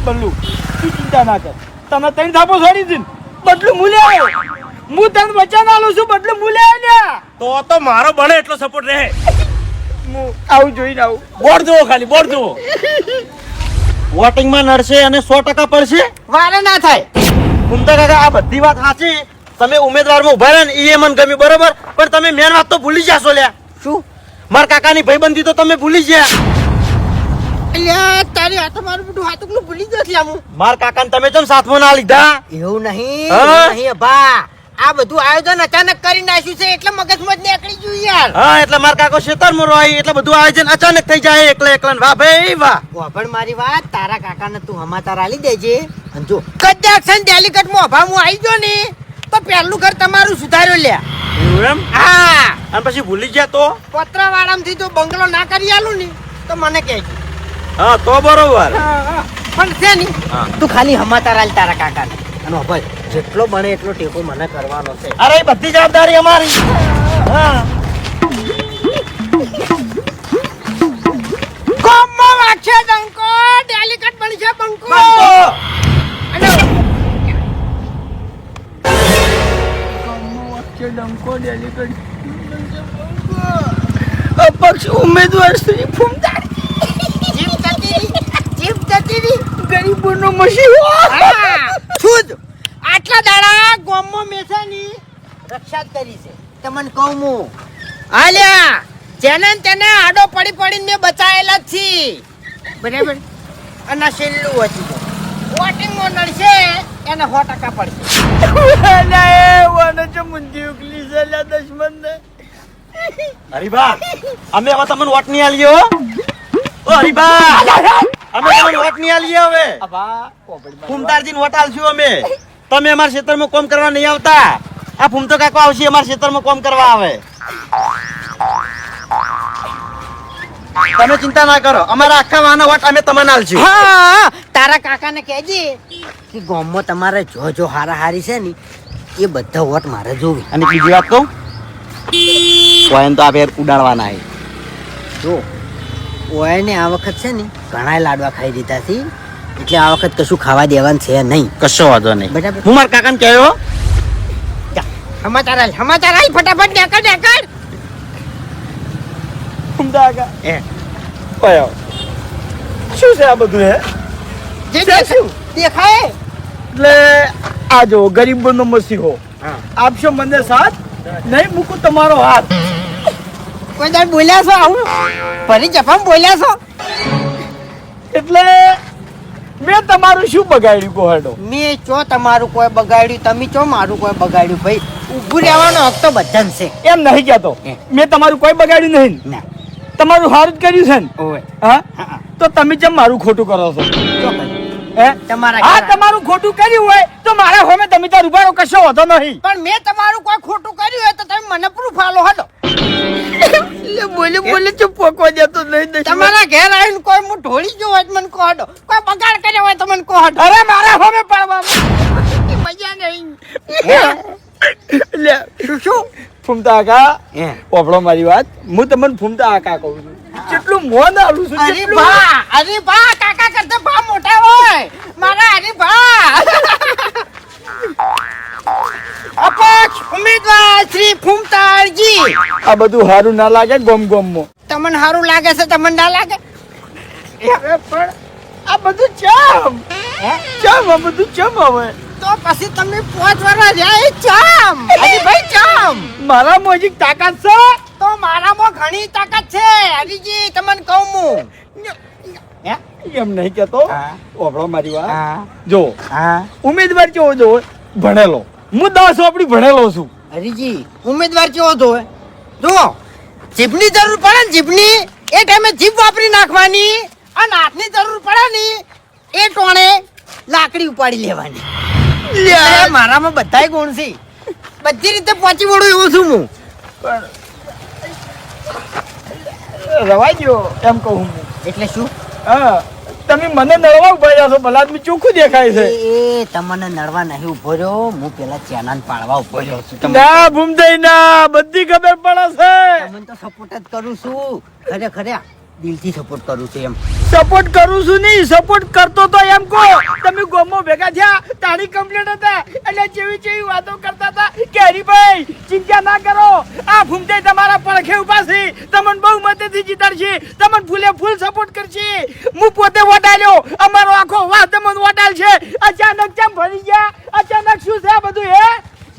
બલ્લુ તું ચિંતા ના કર, તને ત્રણ થાપો છોડી દીધી બદલું મૂલે આવ્યો. હું તને વચન આલું છું, બદલું મૂલે આવ્યા તો મારો બને એટલો સપોર્ટ રહે. હું આવું જોઈને આવું. બોર્ડ જુઓ, ખાલી બોર્ડ જુઓ. વોટિંગમાં નડશે અને 100% પડશે. વારે ના થાય. ફૂમતા કાકા આ બધી વાત સાચી. તમે ઉમેદવારમાં ઉભા રહ્યા ને એ મને ગમ્યું બરોબર, પણ તમે મેન વાત તો ભૂલી જાશો લ્યા. શું? મારા કાકાની ભાઈબંધી તો તમે ભૂલી ગયા. અલ્યા તારી આ તો મારું બધું હાથુકલું ભૂલી ગયો છે હું. મારા કાકાને તમે જેમ સાથમાં ના લીધા. એવું નહીં, હા? નહીં બા. આ બધું આયોજન અચાનક કરી નાખ્યું છે એટલે મગજમાં જ નીકળી ગયું યાર. હા એટલે મારા કાકો શેતરમાં રોય એટલે બધું આયોજન અચાનક થઈ જાય એકલા એકલા. વાહ ભાઈ વાહ. વાપર મારી વાત, તારા કાકાને તું સમાચાર આલી દેજે. અને જો કદાચ છે ડેલિકેટમાં અભા હું આવી ગયો ને તો પહેલું ઘર તમારું સુધાર્યો લ્યા. એવું એમ? હા. અને પછી ભૂલી ગયા તો? પત્રવાળામાંથી જો બંગલો ના કરી આલું ને તો મને કહેજો. હા તો બરોબર. પણ છે ને હા. તું ખાલી સમાચાર આલ તારા કાકાને. અને ભાઈ જેટલો બને એટલો ટેકો મને કરવાનો છે. અરે એ બધી જવાબદારી અમારી. હા કોમો વાગશે ડંકો, ડેલિકેટ બનશે બંકો. અને અપક્ષ ઉમેદવાર શ્રી ફૂમતા જીપ જતી રહી. ગરીબોનો મસીહો. હા, છુદ આટલા દાડા ગોમમાં મેસાની રક્ષા જ કરી છે. તમને કહું હું હાલ્યા જેને ને તેને આડો પડી પડીને મેં બચાયેલા જ છી. બરાબર. અને આ છેલ્લું હતું વોટિંગમાં નડશે એને 100% પડશે. હરીબા અમે હવે તમને વોટ નહીં આલીએ હો. ઓ હરીબા અમે તમને વોટ નહીં આલીએ હવે. ફૂમતારજીને વોટ આલશું અમે. તમે અમારા ક્ષેત્રમાં કામ કરવા નહીં આવતા. આ ફૂમતો કાકો આવશે અમારા ક્ષેત્રમાં કામ કરવા આવે. તમે ચિંતા ના કરો, અમારા આખા વાના વોટ અમે તમને આલશું. હા, તારા કાકાને કહેજે કે ગામમાં તમારે જો હારી છે ને એ બધા વોટ મારે જોવી. અને બીજી વાત કહું, કોઈને તો આ ફેર ઉડાડવાના છે. જો ઓયને આ વખત છે ને ઘણા લાડવા ખાઈ દીધા છે એટલે આ વખત કશું ખાવા દેવાનું છે નહીં. કશો વાંધો નહીં. બરાબર. હું મારા કાકાને કહ્યો સમાચાર આલ ફટાફટ નેકળ. ફૂમતા કાકા એ ઓય શું છે આ બધું હે? જે શું? દેખાય. એટલે આ જો ગરીબોનો મસીહો. હા. આપશો મને સાથ, નહીં મૂકું તમારો હાથ. કોઈ દર બોલ્યા છો આવું ફરી જફામ બોલ્યા છો? એટલે મેં તમારું શું બગાડ્યું કોહડો? મેં ચો તમારું કોઈ બગાડ્યું, તમે ચો મારું કોઈ બગાડ્યું. ભાઈ ઊભું રહેવાનો હક તો બધાને છે. એમ નહીં કહેતો. મેં તમારું કોઈ બગાડ્યું નહીં. ના તમારું સારું જ કર્યું છે ને. ઓય હા હા. તો તમે કેમ મારું ખોટું કરો છો? ચો ભાઈ હે? તમારા હા ઘરે. તમારું ખોટું કર્યું હોય તો મારા હોમે તમે તાર ઉભારો કશો વાંધો નહીં. પણ મેં તમારું કોઈ ખોટું કર્યું હોય તો તમે મને પ્રૂફ આલો હડો. બોલે ચૂપ પોકવા જતો નહીં. તમારા ઘેર આવીને કોઈ હું ઢોળી ગયો હોય તો મને કહો હડો. કોઈ બગાડ કર્યો હોય તો મને કહો હડો. અરે મારા હોમે પડવા મજા નહીં. લે શું ફૂમતા આકા હે? ઓફળો મારી વાત. હું તમને ફૂમતા આકા કહું છું. કેટલું મોન આલું છું. અરે કેટલું. બા કાકા કરતા બા મોટા હોય મારા. અરે બા અપક્ષ ઉમેદવાર શ્રી ફૂમતાળજી. આ બધું સારું ના લાગે ગોમ ગોમમાં. તમને સારું લાગે છે, તમને ના લાગે? અરે પણ આ બધું ચમ હે? ચમ આ બધું ચમ હવે તો પછી તમે 5 વર્ષ રહ્યા ચામ. અરે ભાઈ ચામ. મારા મોજી તાકાત છે. તો મારામાં ઘણી તાકાત છે હરીજી, તમને કહું હું. હે? એમ નહીં કેતો. હા. ઓફળો મારી વાત. હા જો હા ઉમેદવાર કેવો જો ભણેલો. હું 10 ચોપડી ભણેલો છું. હરીજી ઉમેદવાર કેવો તો જો જીભની જરૂર પડે ને જીભની એ ટાઈમે જીભ વાપરી નાખવાની, અને હાથની જરૂર પડે ને એ ટોણે લાકડી ઉપાડી લેવાની. અરે મારામાં બધાય ગુણ છે, બધી રીતે પહોંચી વળું એવું છું હું. પણ રવાઈ ગયો એમ કહું હું. એટલે શું? હા તમે મને નડવા ઉભા રહ્યા છો. ભલા આદમી ચોખ્ખું દેખાય છે. એ તમને નડવા નહીં ઉભો રહ્યો, હું પેલા ચેનાને પાડવા ઉભો રહ્યો છું. ના ભૂમતાઈ ના બધી ખબર પડે છે. તમને તો સપોર્ટ જ કરું છું. ખરે દિલથી સપોર્ટ કરું છું એમ. સપોર્ટ કરું છું નહીં, સપોર્ટ કરતો તો એમ કહો. તમે ગોમમાં ભેગા થયા તારી કમ્પ્લેટ હતા એટલે જેવી વાતો કરતા હતા કે હરીભાઈ ચિંતા ના કરો, આ ફૂમતે તમારા પડખે ઉભા છે, તમને બહુ મતથી જીતાડશે, તમને ફૂલે ફૂલ સપોર્ટ કરશે. હું પોતે વટાલ્યો, અમારો આખો વાહ તમને વટાલ છે. અચાનક કેમ ભરી ગયા? અચાનક શું છે આ બધું? હે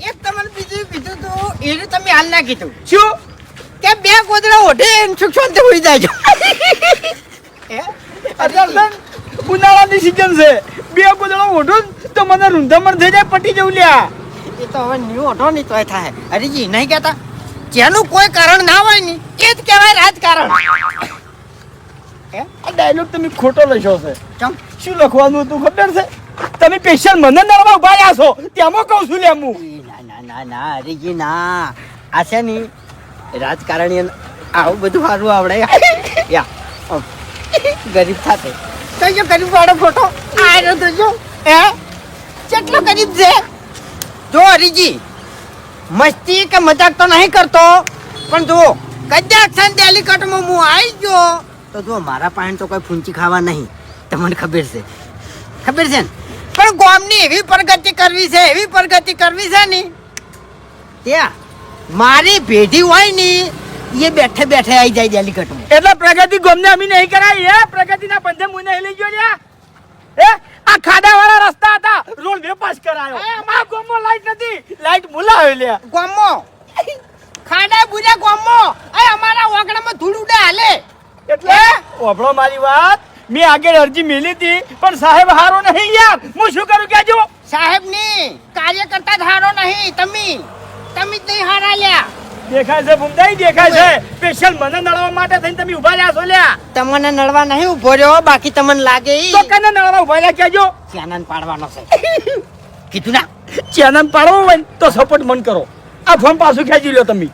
એક તમને બીજું કીધું તું એને તમે હાલ ના કીધું શું કે બે ગોદડા ઓઢે સુખ શાંતિ હોઈ જાય. અત્યારે ઉનાળાની સીઝન છે, બે ગોદડો ઓઢો તો મને રૂંધામણ થઈ જાય, પટી જવું લ્યા. એ તો હવે ન્યુ ઓઢો નહીં તોય થાય. હરીજી નહીં કહેતા જેનું કોઈ કારણ ના હોય ને એ જ કહેવાય રાજકારણ. આ ડાયલોગ તમે ખોટો લખ્યો છે. ચમ શું લખવાનું હતું ખબર છે? તમે સ્પેશિયલ મને નડવા ઉભા રહ્યા છો તેમાં કહું છું લ્યા હું. ના હરીજી ના, આ છે ને રાજકારણી આવું બધું સારું આવડે યા આમ. ગરીબ સાથે તો જો ગરીબ વાળો ફોટો આ રહ્યો તો જો હે કેટલો ગરીબ છે જો હરીજી. મસ્તી કે મજાક તો નહીં કરતો પણ જો કદાચ છે ડેલિકેટમાં હું આવી ગયો તો જો મારા પાસે તો કોઈ ફૂંચી ખાવા નહીં, તમને ખબર છે ને. પણ ગામની એવી પ્રગતિ કરવી છે ને ત્યાં મારી પેઢી હોય ને એ બેઠે આવી જાય ડેલિકેટમાં. એટલે પ્રગતિ ગમને અમે નહીં કરાવી. હે પ્રગતિના પંથે મુને લઈ ગયો લ્યા. હે આ ખાડાવાળા રસ્તા હતા, રોડ વેપાસ કરાયો. આ ગોમમાં લાઈટ નથી, લાઈટ મુલાવે લ્યા. ગામો ખાડા બુજા ગામો એ અમારા ઓગણામાં ધૂળ ઉડે હાલે. એટલે ઓભળો મારી વાત, મેં આગળ અરજી મેલી હતી પણ સાહેબ હારો નહીં યાર. હું શું કરું કેજો? સાહેબ ની કાર્યકર્તા જ હારો નહીં, તમે જ નહીં હારા લ્યા. દેખાય છે ભૂમદાઈ, દેખાય છે. સ્પેશિયલ મને નડવા માટે થઈને તમે ઉભા રહ્યા છો લ્યા. તમને નડવા નહીં ઉભો રહ્યો, બાકી તમને લાગે તો કને નડવા ઉભા રહ્યા કેજો? ચાનન પાડવાનો છે કીધું ના. ચેનલ પાડવો હોય ને તો સપોર્ટ મન કરો. આ ફોન પાછું ખેંચી લ્યો તમે.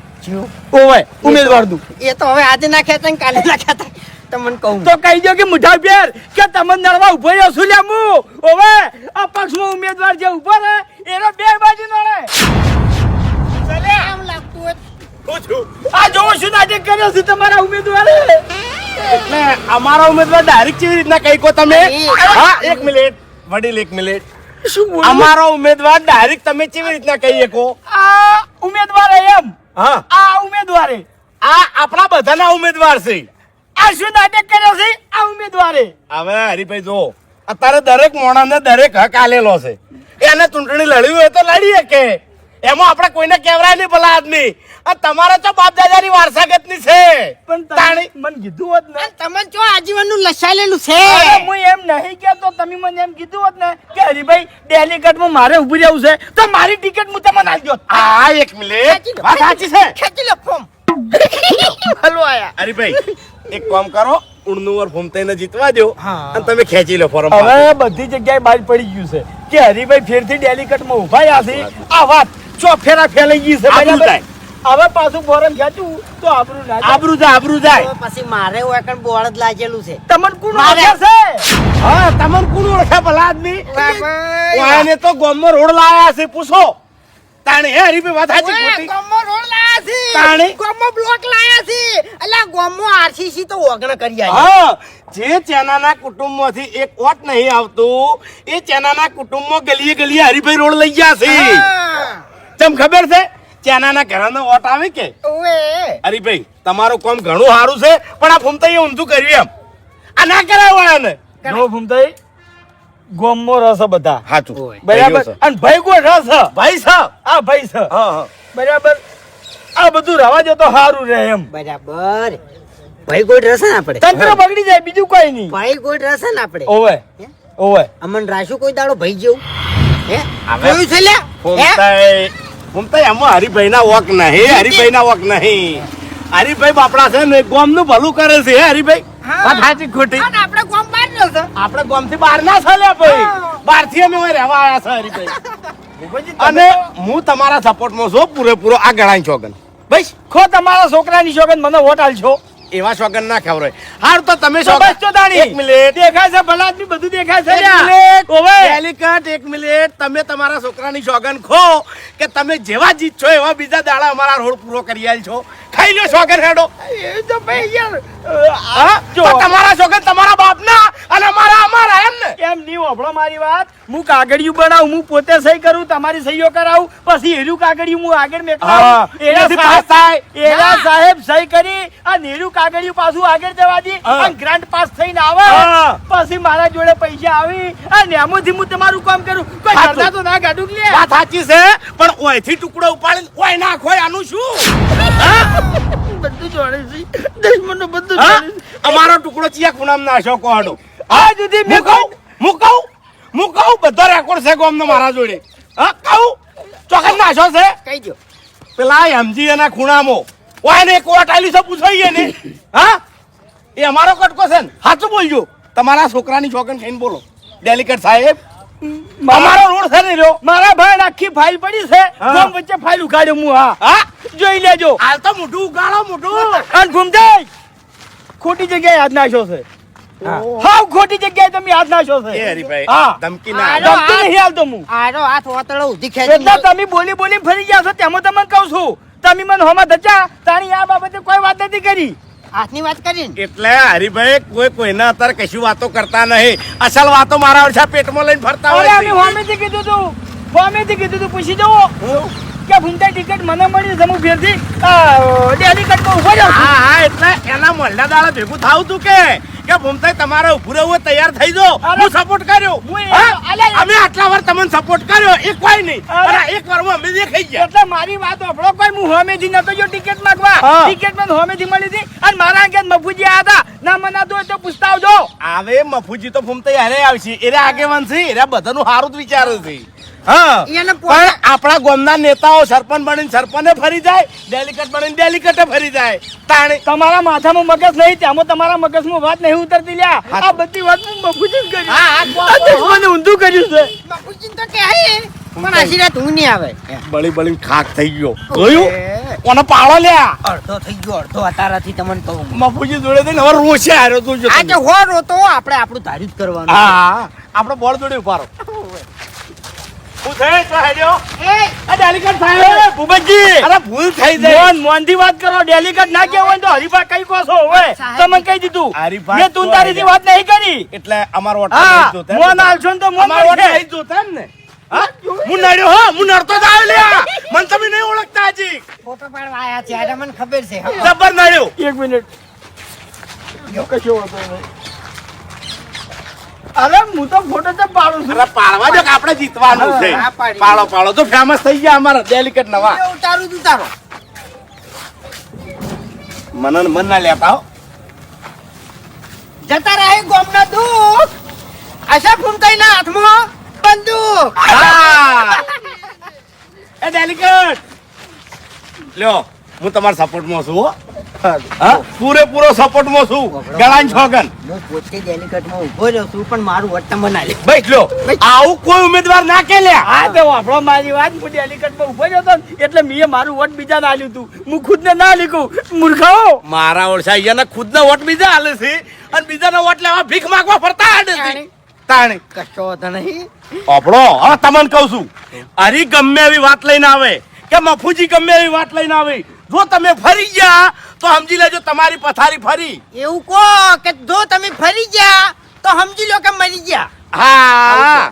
ઓવે ઉમેદવાર દઉં એ તો હવે આજે ના ખેતા ને કાલે ના ખેતા તમને કહું તો કહી દો કે મુઠા પેર કે તમને નડવા ઉભો રહ્યો છું લ્યા હું. ઓવે આ પક્ષમાં ઉમેદવાર જે ઉભો રહે એનો બે બાજુ નડે. એમ લાગતું હોય આ જોવો શું નાટક કર્યો છે તમારા ઉમેદવારે. એટલે અમારા ઉમેદવાર ડાયરેક્ટ કેવી રીતના કહી કો તમે? હા, એક મિનિટ વડીલ, એક મિનિટ. શું બોલો? અમારો ઉમેદવાર ડાયરેક્ટ તમે કેવી રીતના કહીએ કો? આ ઉમેદવારે એમ હા, આ ઉમેદવારે આ આપણા બધાના ઉમેદવાર છે. આ શું નાટક કર્યો છે? આ ઉમેદવારે હવે હરીભાઈ જો અત્યારે દરેક મોણાને દરેક હક આલેલો છે. એને ચૂંટણી લડવી હોય તો લડી શકે, એમાં આપણે કોઈને કહેવાય નહીં ભલા આદમી. આ તમારા તો બાપ દાદાની વારસાગતની છે. પણ તાણી મને કીધું હોત ને. તમને જો આજીવનનું લસાયેલું છે. અરે હું એમ નહીં કેતો, તમે મને એમ કીધું હોત ને કે હરીભાઈ ડેલિકેટમાં મારે ઊભું રહેવું છે તો મારી ટિકિટ હું તમને આલજો. આ એક મિનિટ વાત સાચી છે. ખેંચી લો ફોર્મ. હલો આયા. હરીભાઈ એક કામ કરો, ઉણનુવર ફૂમતાઈને જીતવા દો હા. અને તમે ખેંચી લો ફોર્મ. હવે બધી જગ્યાએ બહાર પડી ગયું છે કે હરીભાઈ ફેરથી ડેલિકેટમાં ઊભા રહ્યા છે. આ વાત ચોફેરા ફેલાઈ ગઈ છે. આબરૂ બરાબર? જાય. હવે પાછું ફોરમ ખેંચું તો આબરૂ ના જાય. આબરૂ જાય, આબરૂ જાય. તો પછી મારે હોય કણ બોળ જ લાગેલું છે. તમને કોણ મારે. ઓળખે છે? હા, તમને કોણ ઓળખે ભલા આદમી? બાપા. ઓયાને તો ગામમાં રોડ લાયા છે, પૂછો. તાણે હે હરીભાઈ વાત સાચી ઓય, ખોટી? ગામમાં રોડ લાયા છે. તાણી? ગામમાં બ્લોક લાયા છે. અલા ગામમાં આરસીસી તો ઓગણ કરી આયા. હા, જે ચેનાના કુટુંબમાંથી એક વોટ નહીં આવતું એ ચેનાના કુટુંબમાં ગલીએ ગલીએ હરીભાઈ રોડ લઈ ગયા છે. હા. તમ ખબર છે ચેનાના ઘરનો વોટ આવે કે? ઓવે. હરીભાઈ તમારું કામ ઘણું સારું છે પણ આ ફૂમતાઈએ ઊંધું કર્યું એમ. આ ના કરાય વાળાને. જો ભૂમતાઈ ગોમમાં રસ બધા સાચું બરાબર. અને ભાઈ કોઈ રસ ભાઈ સાહેબ. આ ભાઈ છે હા હા બરાબર. આ બધું રવા દો તો સારું રહે એમ. બરાબર. ભાઈ કોઈ રસ ને આપણે. તંત્ર બગડી જાય બીજું કોઈ નહીં. ભાઈ કોઈ રસ ને આપણે. ઓવે હે? ઓવે અમન રાશુ કોઈ દાડો ભાઈ જેવું. હે? હવે જોયું છે લ્યા? હે? ફૂમતાઈ ફૂમતાઈ આમાં હરીભાઈના વોક નહીં, હરીભાઈના વોક નહીં. હરીભાઈ બાપડા છે ને ગામનું ભલું કરે છે. હે હરીભાઈ હા. વાત સાચી ખોટી? અને આપણે ગામ બહાર રહ્યો છે. આપણે ગામથી બહાર ના ચાલ્યા ભાઈ, હા. બહારથી અમે અહીં રહેવા આવ્યા છે હરીભાઈ. અને હું તમારા સપોર્ટમાં છું પૂરેપૂરો. આ ગણાય છોગન ભાઈ ખો તમારા છોકરાની શોગન મને વોટ આલશો. એવા શોગન ના ખબર હોય. હાર તો તમે તો બસ તો તાણી. એક મિનિટ દેખાય છે ભલા આદમી બધું દેખાય છે એક લ્યા. મિનિટ ઓવે. ડેલિકેટ એક મિનિટ તમે તમારા છોકરાની સોગન ખો કે તમે જેવા જીત છો એવા બીજા દાડા અમારા રોડ પૂરો કરી આલ છો. ખાઈ લ્યો સોગન હેડો. એ તો ભાઈ યાર હા? જો. તો તમારા સોગન તમારા બાપના અને અમારા અમારા એમ ને. એમ નહીં હોભળો મારી વાત. હું કાગળિયું બનાવું, હું પોતે સહી કરું, તમારી સહીઓ કરાવું, પછી એનું કાગળિયું હું આગળ હા. મેકલાવું. એનાથી પાસ થાય. એના સાહેબ સહી કરી અને એનું કાગળિયું પાછું આગળ જવા દી હા. અને ગ્રાન્ટ પાસ થઈને આવે હા. પછી મારા જોડે પૈસા આવી અને એમાંથી હું તમારું કામ કરું. કોઈ સાચું. કરતા તો ના ગાડું લે. વાત સાચી છે પણ ઓયથી ટુકડો ઉપાડીને ઓય નાખો આનું શું? બધું જોડે છે દુશ્મનો બધું હા? જોડે છે. અમારો ટુકડો ચિયા ખૂણામાં નાશો કોડો. આ સુધી મેં હું કહું બધો રેકોર્ડ છે ગોમનો મારા જોડે. હા કહું ચોકન નાશો છે કહી દો. પેલા એમજી એના ખૂણામાં ઓય ને કોટ આલી છે પૂછાઈએ ને. હા એ અમારો કટકો છે ને સાચું બોલજો. તમારા છોકરાની છોકન ખાઈને બોલો ડેલિકેટ સાહેબ. અમારો રોડ છે ને રહ્યો. મારા ભાઈ આખી ફાઇલ પડી છે હા. ગોમ વચ્ચે ફાઇલ ઉગાડ્યો હું. હા હા જોઈ લેજો. હાલ તો મોઢું ઉગાડો મોઢું. અને ઘૂમતાઈ ખોટી જગ્યાએ હાથ નાખ્યો છે. હાવ ખોટી જગ્યાએ તમે હાથ નાખ્યો એ છે. હરીભાઈ હા. ધમકી ના હાલો. આલો. ધમકી નહીં હાલતો હું. આરો હાથ ઓતળો ઉધી ખેંચી એટલે તમે બોલી બોલી ફરી ગયા છો તેમાં તમને કહું છું. તમે મને હોમાં ધચા તાણી આ બાબતે કોઈ વાત નથી કરી. હાથની વાત કરીને એટલે હરીભાઈ કોઈ કોઈના અત્યારે કશું વાતો કરતા નહીં. અસલ વાતો મારા વર્ષા પેટમાં લઈને ફરતા અરે હોય અમે છે. હોમેથી કીધું તું. હોમેથી કીધું તું પૂછી જવો કે ભૂમતા ટિકિટ મને મળી છે હું ફેરથી ડેલિકેટમાં ઉભો જાઉં છું. હા હા એટલે એના મોલના દાડા ભેગું થાવ તું કે ભૂમતાઈ તમારે ઉભું રહેવું તૈયાર થઈ જાઓ. અરે, હું સપોર્ટ કર્યો. હું એ- હા? અલે, અમે આટલા વાર તમને સપોર્ટ કર્યો એ કોઈ નહીં. અરે. અરે એક વારમાં અમે દેખાઈ ગયા. એટલે મારી વાત સાંભળો. કોઈ હું હોમેથી નતો જો ટિકિટ માંગવા. હા. ટિકિટ મને હોમેથી મળી હતી અને મારા આગળ મફુજી આવ્યા હતા. ના મનાતું હોય તો પૂછતા આવજો. આવે મફુજી તો ભૂમતાઈ હારે આવશે. એરા આગેવાન છે. એરા બધાનું સારું જ વિચારે છે. હા એને પણ આપણા ગામના નેતાઓ સરપંચ બનીને સરપંચે ફરી જાય, ડેલિકેટ બનીને ડેલિકેટે ફરી જાય. તાણે તમારા માથામાં મગજ નહીં તેમાં તમારા મગજમાં વાત નહીં ઉતરતી લ્યા. આ બધી વાત હું મફુજી જ કરી. હા, હા, આ દુશ્મને ઊંધું કર્યું છે. બાપુજી તો કહે પણ આશીર્વાદ હું નહીં આવે. બળી બળી ખાક થઈ ગયો. જોયું? કોને પાળો લ્યા અડધો થઈ ગયો અડધો અતારાથી તમને કહું. મફુજી જોડે થઈને હવે રોશે હાર્યો તું જો આ તમે. કે હો રોતો આપણે આપણું ધાર્યું જ કરવાનું. હા આપણો બોલ જોડે ઉભારો. હું થઈ તો હેડ્યો. આ ડેલિકેટ થાય. ભૂપતજી અરે ભૂલ થઈ જાય. મોન મોનથી વાત કરો. ડેલિકેટ ના કહેવું હોય તો હરીફા કઈ કહો છો હવે સાહેબ. તમે કહી દીધું. હરીફા મેં તું તારીથી વાત નહીં કરી. એટલે અમારો વોટ હા નહીં જોતા. મોન આલશો ને તો મોન અમારો વોટ મળશે. નહીં જોતા એમ ને. હા? હું નડ્યો હો હું નડતો જ આવ્યો લ્યા. મને તમે નહીં ઓળખતા હજી. ફોટો પાડવા આયા છે આજે મને ખબર છે. જબર નડ્યો. એક મિનિટ કશો વાંધો નહીં. અરે હું તો ફોટો તો પાડું છું. અરે પાડવા દો કે આપણે જીતવાનું છે. હા, પાડી. પાડો પાડો તો ફેમસ થઈ ગયા અમારા ડેલિકેટ નવા. એ ઉતારું તું તારો. મન ના લેતા હો. જતા રહે ગોમના દુઃખ. આશા ફૂમતાઈના હાથમાં બંદૂક. હા. એ ડેલિકેટ લ્યો હું તમારા સપોર્ટમાં છું હો. હા પૂરેપૂરો સપોર્ટમાં છું. ગળાની છોગન હું પોતે ડેલિકેટમાં ઊભો રહ્યો છું પણ મારું વટ તમને આલે. બેઠ લ્યો. આવું કોઈ ઉમેદવાર ના કે લ્યા. હા તો આપણો મારી વાત હું ડેલિકેટમાં ઉભો જ હતો ને એટલે મેં મારું વોટ બીજાને આલ્યું હતું. હું ખુદને ના લીધું. મૂર્ખાઓ. મારા ઓળખા અહીંયાના ખુદના વોટ બીજા હાલે છે અને બીજાના વોટ લેવા ભીખ માંગવા ફરતા હાડે છે. તાણે કશો વાંધો નહીં. આપણો હવે તમને કહું છું હરી ગમે એવી વાત લઈને આવે કે મફુજી ગમે એવી વાત લઈને આવે જો તમે ફરી ગયા તો સમજી લેજો તમારી પથારી ફરી. એવું કહો કે જો તમે ફરી ગયા તો સમજી લો કે મરી ગયા. હા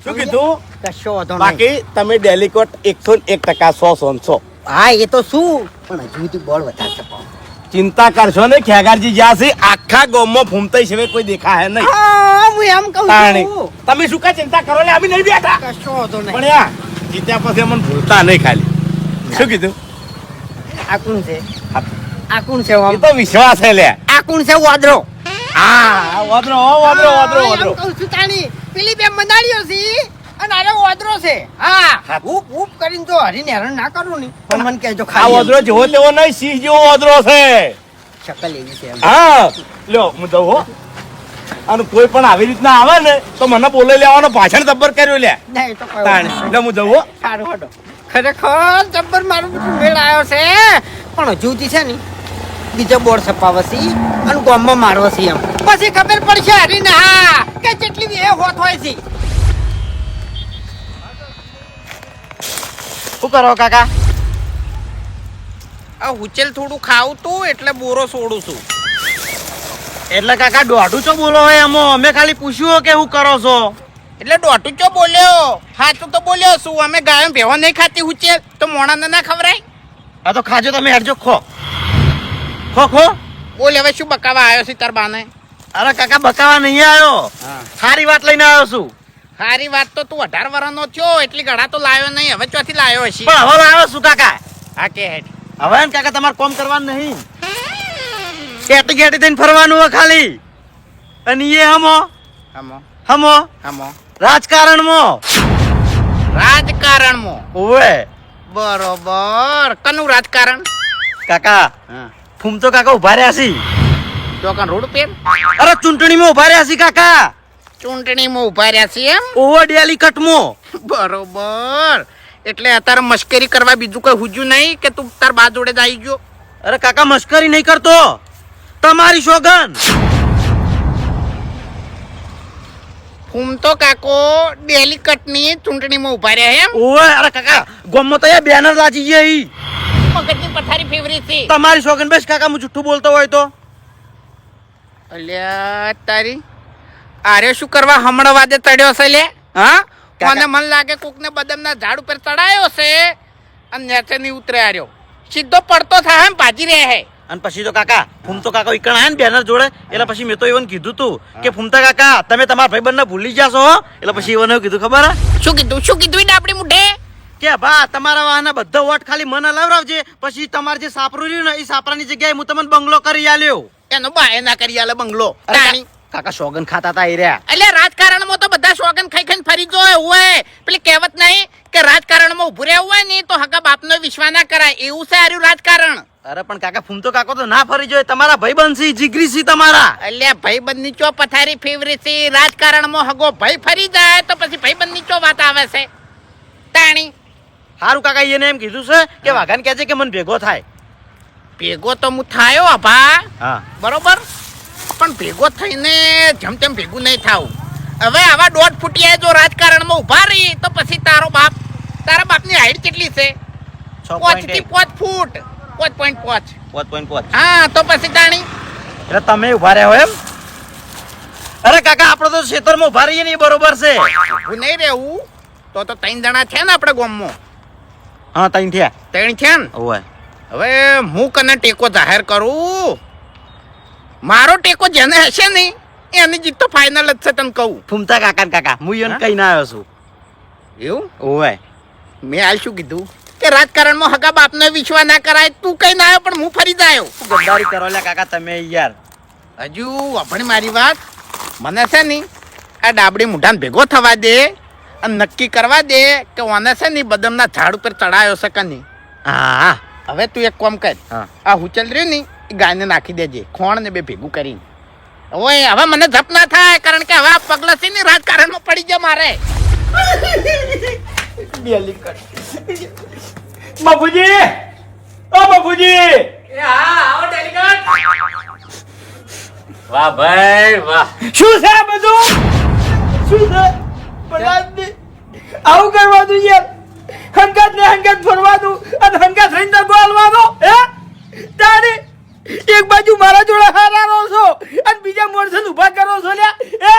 શું કીધું? કશો વાંધો નહીં. બાકી તમે ડેલિકેટ 101% 100 હા એ તો શું પણ હજુ સુધી બોલ વધારે છપાવો. ચિંતા કરશો ને ખેગારજી જ્યાં છે આખા ગામમાં ફૂમતાઈ સિવાય કોઈ દેખાય નહીં. હા હું એમ કહું તાણે છું. તમે શું કા ચિંતા કરો લે અમે નહીં બેઠા. કશો વાંધો નહીં. પણ યાર જીત્યા પછી અમને ભૂલતા નહીં ખાલી. શું કીધું? આ કોણ છે? આ કોણ છે એ આમ? તો વિશ્વાસ છે લે. આ કોણ છે વાદરો? હા વાદરો વાદરો વાદરો એમ વાદરો. કહું છું તાણી પેલી બે મંદાડીઓ છે અને આરે વાદરો છે. હા ઉપ ઉપ કરીને જો હરીને હેરાન ના કરું ને પણ મને કહેજો આ ખાલી વાદરો જેવો તેવો નહીં સિંહ જેવો વાદરો છે. શકલ એવી છે એમ. હા લ્યો હું દઉં હો. અને કોઈ પણ આવી રીતના આવે ને તો મને બોલાઈ લેવાનો ભાષણ જબ્બર કર્યો લે. ના એ તો કોઈ તાણે વાંધો એટલે હું દઉં હો. નહીં. સારું હટો. ખરેખર જબ્બર મારું બધું મેળ આવ્યો છે પણ હજુ સુધી છે ને બીજો બોર્ડ છપાવશે અને ગામમાં મારવશે એમ પછી ખબર પડશે હરીને હા કે જેટલી હોત હોય છે. શું કરો કાકા? આ હુચેલ થોડું ખાવું તું એટલે બોરો છોડું છું. એટલે કાકા દોઢું ચો બોલો હોય એમાં? અમે ખાલી પૂછ્યું કે શું કરો છો? એટલે દોઢું ચો બોલ્યો, સાચું તો બોલ્યો શું. અમે ગાયો ભેવા નહીં ખાતી હુચેલ તો મોણાને ના ખવરાય. આ તો ખાજો તમે, હેડજો ખો ખો. બોલ હવે શું બકાવા આવ્યો છે તાર બાને? અરે કાકા બકાવા નહીં આવ્યો, સારી વાત લઈને આવ્યો છું. સારી વાત તો તું 18 વર્ષનો થયો એટલી ઘડા તો લાવ્યો નહીં, હવે ચોથી લાવ્યો હશે. પણ હવે આવ્યો છું કાકા. હા કે હેડ. હવે ને કાકા તમારે કોમ કરવાનું નહીં, કેટી કેટી થઈને ફરવાનું હોય ખાલી. અને એ હમો હમો હમો હમો રાજકારણમાં. રાજકારણમાં? ઓવે બરોબર. કનું રાજકારણ? કાકા ફૂમ તો કાકા ઉભા રહ્યા છે. ચોકન રોડ પર? અરે ચૂંટણીમાં ઉભા રહ્યા છે કાકા. ચૂંટણીમાં ઉભા રહ્યા છે એમ? Over daily કટમાં. બરોબર. એટલે અત્યારે મશ્કરી કરવા બીજું કઈ હુજ્યું નહીં કે તું તાર બા જોડે જ આવી ગયો? અરે કાકા મસ્કરી નહીં કરતો, તમારી સોગન. ફૂમતો કાકો ડેલી કટની ચૂંટણીમાં ઉભા રહ્યા એમ? ઓવે અરે કાકા ગોમમાં તો એ બેનર લાજી ગઈ. મગજની પથારી ફેવરી છે તમારી સોગન. બેસ કાકા હું જુઠ્ઠું બોલતો હોય તો. અલ્યા તારી આરે શું કરવા હમણાં વાદે ચડ્યો છે લે? હા કોને મન લાગે કોકને બદામના ઝાડ ઉપર ચડાયો છે અને નેચે નહીં ઉતરે આર્યો, સીધો પડતો થાય એમ ભાજી રહે હે. અને પછી તો કાકા ફૂમતો કાકા ઈકણ આયા ને બેનર જોડે, એટલે પછી મેં તો even કીધું તું કે ફૂમતા કાકા તમે તમારા ભાઈબંધને ભૂલી જાશો. એટલે પછી even એવું કીધું ખબર હે? શું કીધું ઈ ડાબડી મુઢે? કે બા તમારા વાહના બધા વોટ ખાલી મને લવરાવજે, પછી તમારે જે સાપરું રહ્યું ને એ સાપરાની જગ્યાએ હું તમને બંગલો કરી આલ્યો. એનો બાય ના કરી આલે બંગલો. અરે તાણી કાકા સોગન ખાતા તા એ રહ્યા. એટલે રાજકારણમાં તો બધા સોગન ખાઈ ખાઈને ફરી જોય હોય. પેલી કહેવત નહીં કે રાજકારણમાં ઉભું રહેવું હોય ને તો હગા બાપનો વિશ્વાસ ના કરાય, એવું છે આર્યું રાજકારણ. અરે પણ કાકા ફૂમતો કાકો તો ના ફરી જોઈએ, તમારા ભાઈબંધ છે, જીગરી છે તમારા. અલ્યા ભાઈબંધની ચો પથારી ફેવરી છે. રાજકારણમાં હગો ભાઈ ફરી જાય તો પછી ભાઈબંધની ચો વાત આવે છે? તાણી હારું કાકા એને એમ કીધું છે કે વાઘાને કહેજે કે મને ભેગો થાય. ભેગો તો હું થાયો અભા, હા બરોબર, પણ ભેગો થઈને જેમ તેમ ભેગું નહીં થાવું. હવે આવા 1.5 ફૂટિયા જો રાજકારણમાં ઉભા રહી તો પછી તારા બાપની હાઈટ કેટલી છે? 5 થી 5 ફૂટ. 5.5. 5.5. હા તો પછી તાણી એટલે તમે ઉભા રહ્યા હો એમ? અરે કાકા આપણે તો ખેતરમાં ઉભા રહીએ ને એ બરોબર છે. હું નહીં રહેવું તો 3 જણા છે ને આપણે ગામમાં? હા 3 થયા. 3 છે ને? ઓય હવે હું કને ટેકો જાહેર કરું? મારો ટેકો જેને હશે ને એની જીત તો ફાઇનલ જ છે તને કહું. ફૂમતા કાકા ને કાકા હું એને કઈ ના આવ્યો છું. એવું? ઓય મેં હાલ શું કીધું કે રાજકારણમાં હગા બાપનો વિશ્વાસ ના કરાય. તું કઈ ના આવ્યો પણ હું ફરી જાયો. ગદ્દારી કરો લ્યા કાકા તમે યાર. હજુ વભણ મારી વાત. મને છે ને આ ડાબડી મુઢાને ભેગો થવા દે અને નક્કી કરવા દે કે ઓને છે ને બદામના ઝાડ ઉપર ચડાયો છે કે નહીં. હા હવે તું એક કામ કર, હા. આ હુચલ રહ્યું ને એ ગાયને નાખી દેજે ખોણ ને બે ભેગું કરીને. ઓય હવે મને જપ ના થાય કારણ કે હવે આ પગલા છે ને રાજકારણમાં પડી જાય મારે. બાપુજી, ઓ બાપુજી, વાહ ભાઈ વાહ. શું છે આ બધું? શું છે બલાદની? આવું કરવાનું યાર? હંગાત ને હંગાત ફરવાનું અને હંગાત રહીને તો બોલવાનો હે? તારી એક બાજુ મારા જોડે હારારો છો અને બીજા મોણસોને ઊભા કરો છો લ્યા હે?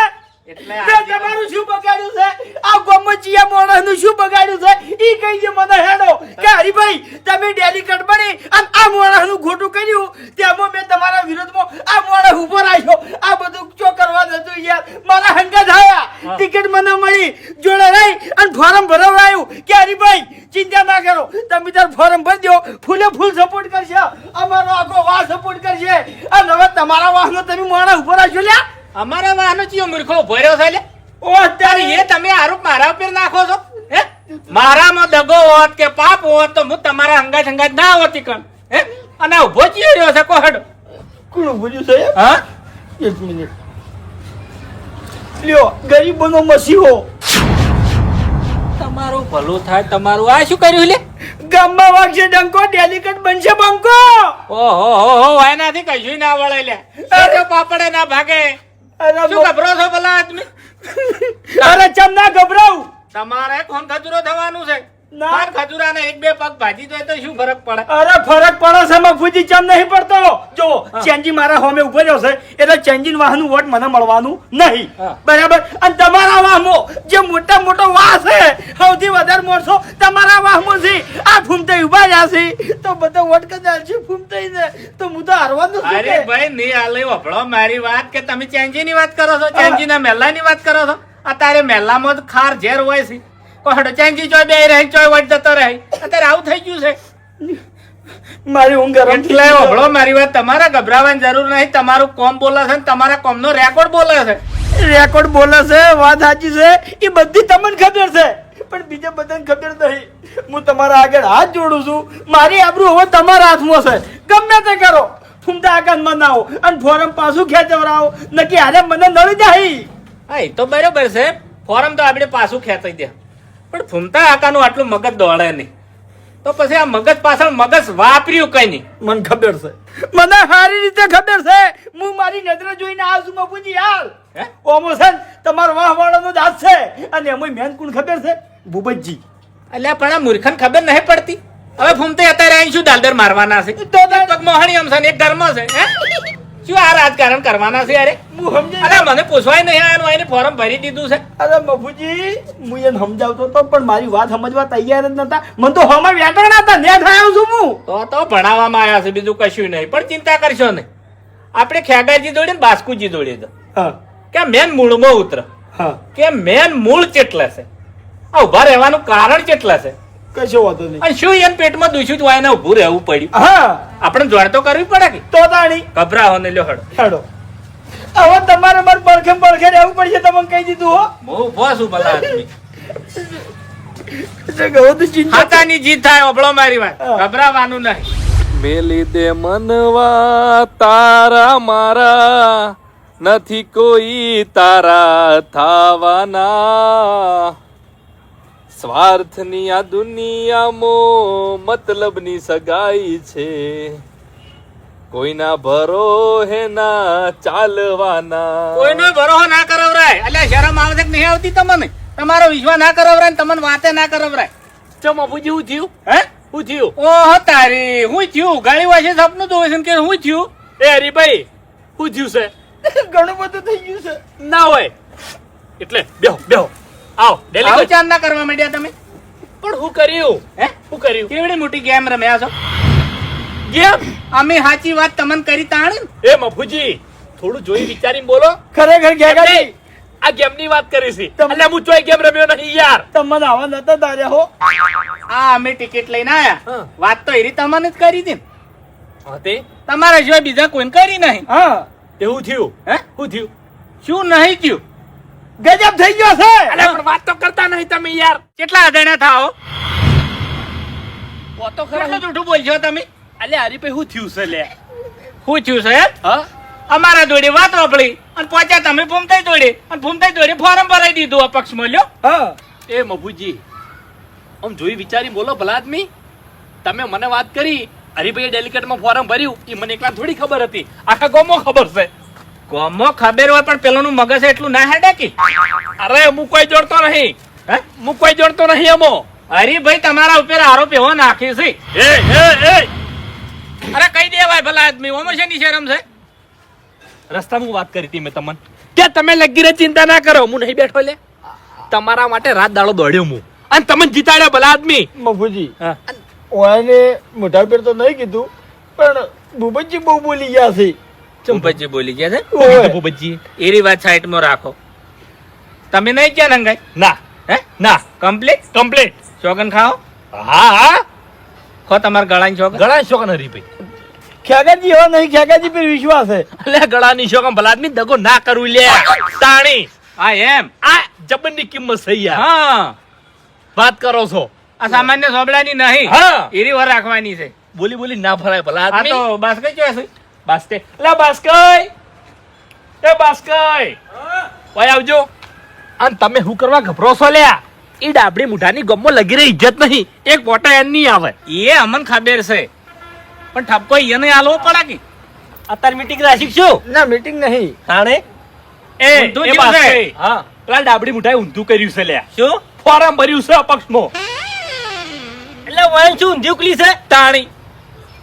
એટલે મેં તમારું શું બગાડ્યું છે? આ ગોમચિયા મોણસનું શું બગાડ્યું છે? ઈ કહીજે મને હેડો કે હરીભાઈ તમે ડેલિકેટ બની અને આ મોણસનું ખોટું કર્યું તેમાં મેં તમારા વિરોધમાં આ મોણસ ઉભો રાખ્યો. આ બધું ચો કરવા નતું યાર. મારા હંગાત આયા, ટિકિટ મને મળી, જોડે રહી અને ફોર્મ ભરવાયું કે હરીભાઈ ચિંતા ના કરો, તમે તાર ફોર્મ ભરી દો, ફૂલે ફૂલ સપોર્ટ કરશે, અમારો આખો વાહ સપોર્ટ કરશે. અને હવે તમારા વાહનો તમે મોણસ ઉભો રાખ્યો લ્યા. અમારા વાહનો ચિયો મૂર્ખો ભર્યો છે લે? ઓ અત્યારે એ તમે આરોપ મારા ઉપર નાખો છો? હે? મારામાં દગો હોત કે પાપ હોત તો હું તમારા હંગાત ના હોતી કણ. હે? અને આ ઉભો ચિયો રહ્યો છે કોહડ? કોણ બોલ્યું સાહેબ? હા એક મિનિટ લ્યો, ગરીબોનો મસીહો. તમારું ભલું થાય તમારું. આ શું કર્યું લે? ગામમાં વાગશે ડંકો, ડેલિકેટ બનશે બંકો. ઓહો હો હો એનાથી કશું ના વળે લે. પાપડે ના ભાગે. અરે શું ગભરો છો ભલા આદમી? ચમ ના ગભરાવું તમારે કોણ ખજૂરો થવાનું છે ના. બાર ખજૂરાને એક બે પગ ભાજી જાય તો શું ફરક પડે? અરે ફરક પડે છે મફુજી ચમ નહીં પડતો જો ચેન્જી મારા હોમે ઉભો રહ્યો છે એટલે ચેન્જીન વાહનું વોટ મને મળવાનું નહીં હા. બરાબર અને તમારા વાહમાં જે મોટા મોટો વાહ છે સૌથી વધારે માણસો તમારા વાહમાં છે આ ફૂમતાઈ ઉભા રહ્યા છે તો બધા વોટ કદાચ છે ફૂમતાઈ ને તો હું તો હારવાનું છું અરે કે? ભાઈ નહીં હાલે વભળો મારી વાત કે તમે ચેન્જીની વાત કરો છો ચેન્જીના મહેલાની વાત કરો છો અત્યારે મહેલામાં તો ખાર ઝેર હોય છે કોહડો ચેન્જી ચોય બે રહી ચોય વટ જતો રહે અત્યારે આવું થઈ ગયું છે મારી ઊંઘ ગરમ થઈ એટલે ગઈ. વભળો મારી વાત તમારે ગભરાવાની જરૂર નહીં તમારું કોમ બોલે છે ને તમારા કોમનો રેકોર્ડ બોલે છે રેકોર્ડ બોલે છે વાત સાચી છે એ બધી તમને ખબર છે પણ બીજા બધાને ખબર નહીં હું તમારા આગળ હાથ જોડું છું મારી આબરૂ હવે તમારા હાથમાં છે ગમે તે કરો ફૂમતા આગળ મનાવો અને ફોરમ પાછું ખેંચવરાવો નક્કી હારે મને નડી જાય હા એ તો બરોબર છે ફોરમ તો આપણે પાછું ખેંચાઈ દે પણ ફૂમતા આકાનું આટલું મગજ દોડે નહીં તો પછી આ મગજ પાછળ મગજ વાપર્યું કઈ નહીં મને ખબર છે મને સારી રીતે ખબર છે હું મારી નજરે જોઈને આવું છું બાપુજી હાલ હે? ઓમો છે ને તમારો વાહ વાળાનો જ હાથ છે અને એમાં મેન કોણ ખબર છે ભૂપતજી એટલે પણ આ મૂર્ખન ખબર નહીં પડતી હવે ફૂમતે અત્યારે અહીં શું દાલદર મારવાના છે તો તાર- પગ મોહણી આમ છે ને એક ધર્મ છે હે શું આ રાજકારણ કરવાના છે અરે હું સમજી અરે મને પૂછવાય નહીં આનું એને ફોર્મ ભરી દીધું છે અરે બાપુજી હું એને સમજાવતો હતો પણ મારી વાત સમજવા તૈયાર જ નતા મને તો હમણાં વેટણ હતા ને થયો છું હું તો ભણાવવામાં આવ્યા છે બીજું કશું નહીં પણ ચિંતા કરશો નહીં આપણે ખેગાજી જોડે ને બાસ્કુજી જોડે તો હા કે મેન મૂળમાં ઉતર હા કે મેન મૂળ ચેટલા છે આ ઉભા રહેવાનું કારણ ચેટલા છે કશો વાંધો નહીં અને શું એને પેટમાં દુષ્યું હોય એને ઊભું રહેવું પડ્યું હા આપણે જોડ તો કરવી પડે કે તો તાણી ગભરાવો ને લ્યો હડો હેડો હવે તમારે મારે પડખે રહેવું પડશે તમને કહી દીધું હો હું ઉભો છું ભલા આદમી એટલે કહું તો ચિંતા હાથાની જીત થાય ઓબળો મારી વાત હા. ગભરાવાનું નહીં મેલી દે મનવા તારા મારા નથી કોઈ તારા થાવાના સ્વાર્થની આ દુનિયામાં મતલબની સગાઈ છે કોઈના ભરોહે ના ચાલવાના કોઈનો ભરોસો ના કરાવરાય એટલે શરમ આવે છે કે નહીં આવતી તમને તમારો વિશ્વાસ ના કરાવરાય ને તમને વાતે ના કરાવરાય ચમ અબુજી હું થયું હે હું થયું ઓહો તારી હું થયું ગાડી વાસે સપનું જોવે છે ને કે હું થયું એ હરીભાઈ હું થયું છે ઘણું બધું થઈ ગયું છે ના હોય એટલે બેહો બેહો આવો આવું ડેલી ચાંદ ના કરવા માંડ્યા તમે પણ હું કર્યું હે હું કર્યું કેવડી મોટી ગેમ રમ્યા છો કેમ અમે સાચી વાત તમને કરી તાણી એ મફુજી થોડું જોઈ વિચારીને બોલો ખરેખર ઘેગાજી આ ગેમ ની વાત કરી છે તમ- એટલે હું ચોય ગેમ રમ્યો નહીં યાર તમને આવા નતા દાર્યા હો આ અમે ટિકિટ લઈને આયા હા. વાત તો એરી તમને જ કરી હતી ને. હા તે તમારા સિવાય બીજા કોઈને કરી નહીં હા એવું થયું હે શું થયું શું નહીં થયું ગજબ થઈ ગયો છે અલે પણ વાત તો કરતા નહીં તમે યાર કેટલા અજાણ્યા થાઓ ઓ તો કેટલું જૂઠું બોલશો તમે અલે હરીભાઈ શું થયું છે લે શું થયું છે એમ? હા અમારા જોડે વાત વાપરી અને પહોંચ્યા તમે ભૂમતાઈ જોડે અને ભૂમતાઈ જોડે ફોર્મ ભરાઈ દીધું અપક્ષમાં લ્યો હા એ મફુજી આમ જોઈ વિચારી બોલો ભલા આદમી તમે મને વાત કરી હરીભાઈએ ડેલિકેટમાં ફોર્મ ભર્યું એ મને એકલા થોડી ખબર હતી આખા ગામમાં ખબર છે ગોમો ખબર હોય પણ પેલોનું મગજ એટલું ના હેડે કે અરે હું કોઈ જોડતો નહીં હે હું કોઈ જોડતો નહીં અમો હરીભાઈ તમારા ઉપર આરોપ એવો નાખે છે એ અરે કઈ દેવાય ભલા આદમી ઓમાં શેની શરમ છે રસ્તામાં વાત કરી હતી મેં તમને કે તમે લગીને ચિંતા ના કરો હું નહીં બેઠો લે તમારા માટે રાત દાડો દોડ્યો હું અને તમે જીતાડ્યા ભલા આદમી મફુજી હા. ઓને મોટા પેર તો નહીં કીધું પણ ભૂપતજી બહુ બોલી ગયા છે ચંપતજી બોલી ગયા છે ઓય. ભૂપતજી એરી વાત સાઈડમાં રાખો તમે નહીં ક્યાં નંગાઈ ના હે ના કમ્પ્લીટ કમ્પ્લીટ ચોગન ખાઓ હા હા ખો તમારા ગળાની ચોગન ગળા શોકન હરીભાઈ ખેગાજી હવે નહીં ખેગાજી પર વિશ્વાસ છે અલે ગળાની શોકન ભલા આદમી દગો ના કરવું લે તાણી હા એમ આ જબરની કિંમત છે યાર હા વાત કરો છો આ સામાન્ય સોબડાની નહીં હા. એરી વાર રાખવાની છે બોલી બોલી ના ફરાય ભલા આ આદમી તો બસ કઈ ચોઈસ બાસ્કે લે બાસ્કઈ એ બાસ્કઈ ઓય આવજો અને તમે શું કરવા ગભરો છો લ્યા ઈ ડાબડી મુઠાની ગમો લગી રહી ઇજ્જત નહીં એક પોટા એન નહીં આવે એ અમન ખબર છે પણ ઠપકો એને આલવો પડે કે અત્યારે મીટિંગ રાખી શું ના મીટિંગ નહીં તાણે એ ઊંધું એ થયું બાસ છે. કઈ. હા પેલા ડાબડી મુઠાઈ ઊંધું કર્યું છે લ્યા શું ફોરમ ભર્યું છે અપક્ષમાં એટલે વાન શું ઊંધી ઉકલી છે તાણી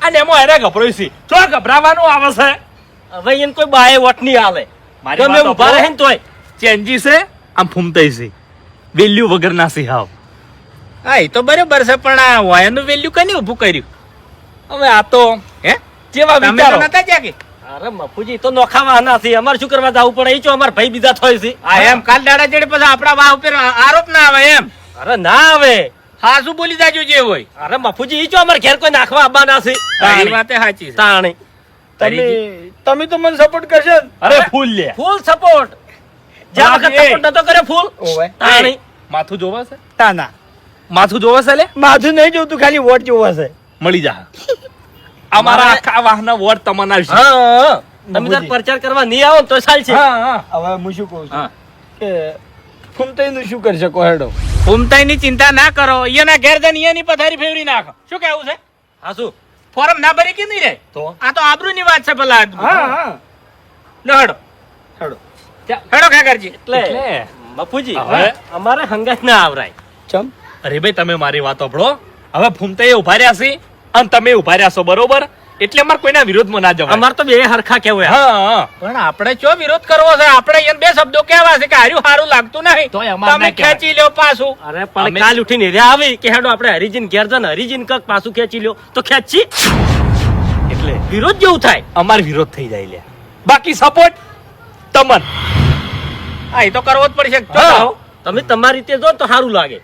અને એમાં એને ગભરાય છે જો ગભરાવાનું આવે છે હવે એને કોઈ બાએ વોટ નહીં આલે મારી ગમે વાત ઊભા સાંભળો. રહે ને તોય ચેન્જી છે આમ ફૂમતાઈ છે વેલ્યુ વગર ના છે હાવ હા એ તો બરોબર છે પણ આ વાયનું વેલ્યુ કઈ ઊભું કર્યું હવે આ તો હે જેવા તમે તો વિચારો નતા જ્યાં કે અરે મફુજી તો નોખા વાહના છે અમારે શું કરવા જવું પડે એ જો અમારા ભાઈ બીજા થોય છે આ એમ કાલ દાડા જેડે પછી આપણા વાહ ઉપર આરોપ ના આવે એમ અરે ના આવે હા શું બોલી જાજો જે હોય અરે મફુજી ઈ જો અમારે ઘેર કોઈ નાખવા આવવાના છે તારી વાતે સાચી છે તાણી તમે તો મને સપોર્ટ કરશો ને? અરે ફૂલ લે ફૂલ સપોર્ટ જ્યાં વખત એ. સપોર્ટ નતો કરે ફૂલ ઓવે. તાણી માથું જોવા છે તાના માથું જોવા છે લે માથું નહીં જોતું ખાલી વોટ જોવા છે મળી જા અમારા આખા વાહના વોટ તમને આવશે હા તમે તાર મફુજી. પ્રચાર કરવા નહીં આવો ને તો ચાલ છે હા હા હવે હું શું કહું છું હા. કે ફૂમતાઈનું શું કરી શકો હેડો ફૂમતાઈની ચિંતા ના કરો એના ઘેર જઈને એની પથારી ફેરવી નાખો શું કેવું છે હા શું ફોરમ ના ભરી કે નહીં રે તો આ તો આબરૂની વાત છે ભલા હા હા લો હેડો હેડો હેડો કાકાજી એટલે એટલે મફુજી હવે? અમારે હંગાત ના આવરાય ચમ અરે ભાઈ તમે મારી વાત સાંભળો હવે ફૂમતાઈ ઉભા રહ્યા છે અને તમે ઉભા રહ્યા છો બરોબર એટલે અમારે કોઈના વિરોધમાં ના જવાય અમાર તો બે હરખા કેવું હા હા પણ આપણે ચો વિરોધ કરવો છે આપણે એને બે શબ્દો કહેવા છે કે હાર્યું સારું લાગતું નહીં તોય અમારે તમે ના કહેવાય. ખેંચી લ્યો પાછું અરે પણ અમે- કાલ ઉઠીને રે આવી કે હેડો આપણે હરિજીન ઘેર જને હરિજીન કક પાછું ખેંચી લ્યો તો ખેંચી એટલે વિરોધ જેવું થાય અમાર વિરોધ થઈ જાય લે બાકી સપોર્ટ તમન હા એ તો કરવો જ પડશે ચો હા. જાઓ. તમે તમારી રીતે જો તો સારું લાગે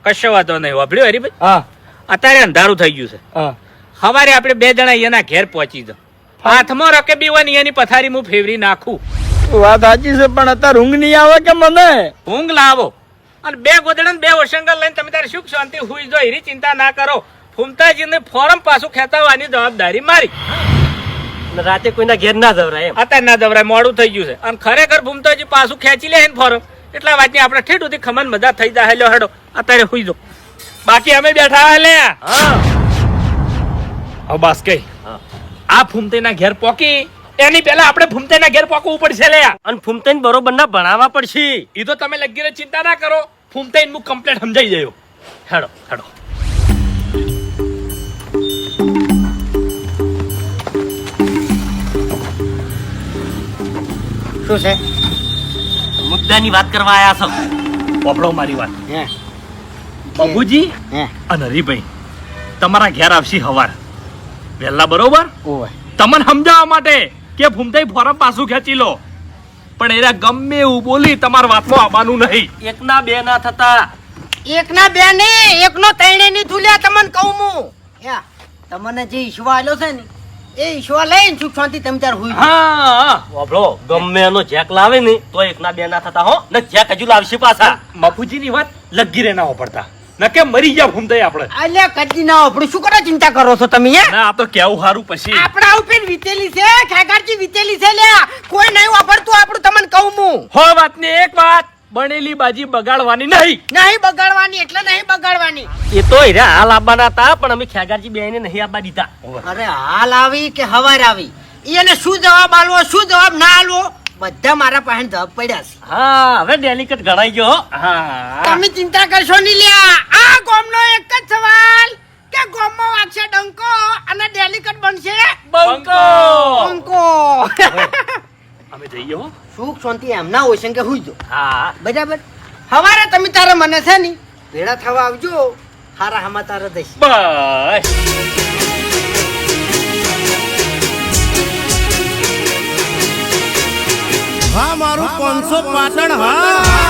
કશો વાંધો નહીં વાપર્યું હરીભાઈ હા અત્યારે અંધારું થઈ ગયું છે હા સવારે આપણે બે જણા એના ઘેર પહોંચી જાઓ હાથમાં રકેબી હોય ને એની પથારી હું ફેરવી નાખું વાત સાચી છે પણ અત્યારે ઊંઘ નહીં આવે કે મને ઊંઘ લાવો અને બે ગોદડા ને બે વસંગર લઈને તમે તારે સુખ શાંતિ હુઈ જો એની ચિંતા ના કરો ફૂમતાજીને ફોરમ પાછું ખેંચાવવાની જવાબદારી મારી અને રાતે કોઈના ઘેર ના જવરાય એમ અત્યારે ના દવરાય મોડું થઈ ગયું છે અને ખરેખર ફૂમતાજી પાછું ખેંચી લે ને ફોરમ એટલા વાતની આપણે ઠેઠ સુધી ખમન મજા થઈ જાય હેલો હેડો અત્યારે હુઈ જો બાકી અમે બેઠા લે હા હવે બસ કઈ હા. આ ફૂમતાઈના ઘેર પોકી એની પહેલા આપણે ફૂમતાઈના ઘેર પોકવું પડશે લે અને ફૂમતાઈને બરોબર ના ભણાવવા પડશે ઈ તો તમે લગીને ચિંતા ના કરો ફૂમતાઈને હું કમ્પ્લેટ સમજાઈ જયો હેડો હેડો શું છે મુદ્દાની વાત કરવા આયા છો પોપડો મારી વાત હે બાબુજી હે અને હરીભાઈ તમારા ઘેર આવશી હવાર વહેલા બરોબર ઓવે તમને સમજાવવા માટે કે ફૂમતાઈ ફોરમ પાછું ખેંચી લો પણ એરા ગમે એવું બોલી તમારા વાતમાં આવવાનું નહીં એકના બે ના થતા એકના બે ને એકનો ત્રણે ની તુલ્યા તમને કહું હું યા તમને જે ઈશ્વા આલ્યો છે ને એ ઈશ્વા લઈને સુખ શાંતિ તમે તાર હુઈ જાઓ. હા વાપરો ગમે એનો જેક લાવે ને તો એકના બે ના થતા હો ને જેક હજુ લાવશે પાછા મફુજીની વાત લગી રે ના પડતા નકે મરી ગયા ફૂમતાઈ આપણે અલ્યા કદી ના આપણે શું કરો ચિંતા કરો છો તમે હે ના આ તો કેવું સારું પછી આપણા ઉપર વીતેલી છે ખેગારજી વીતેલી છે લ્યા કોઈ નહીં વાપરતું આપણું તમને કહું હું હો વાતની એક વાત બનેલી બાજી બગાડવાની નહીં નહીં બગાડવાની એટલે નહીં બગાડવાની એ તો હીરા હાલ આવવાના હતા પણ અમે ખેગારજી બે ને નહીં આવવા દીધા અરે હાલ આવી કે હવાર આવી એને શું જવાબ આલવો શું જવાબ ના આલવો બધા મારા પાસે જવાબ પડ્યા છે હા હવે ડેલિકેટ ગણાઈ ગયો હો. હા તમે ચિંતા કરશો નહીં લ્યા આ ગોમનો એક જ સવાલ કે ગોમમાં વાગશે ડંકો અને ડેલિકેટ બનશે બંકો ડંકો અમે જઈએ હો સુખ શાંતિ એમના હોય છે કે હુઈ જો હા બરાબર હવારે તમે તારે મને છે ને ભેળા થવા આવજો હારા હમા તારે દઈશ બસ હા મારું 500 પાટણ હા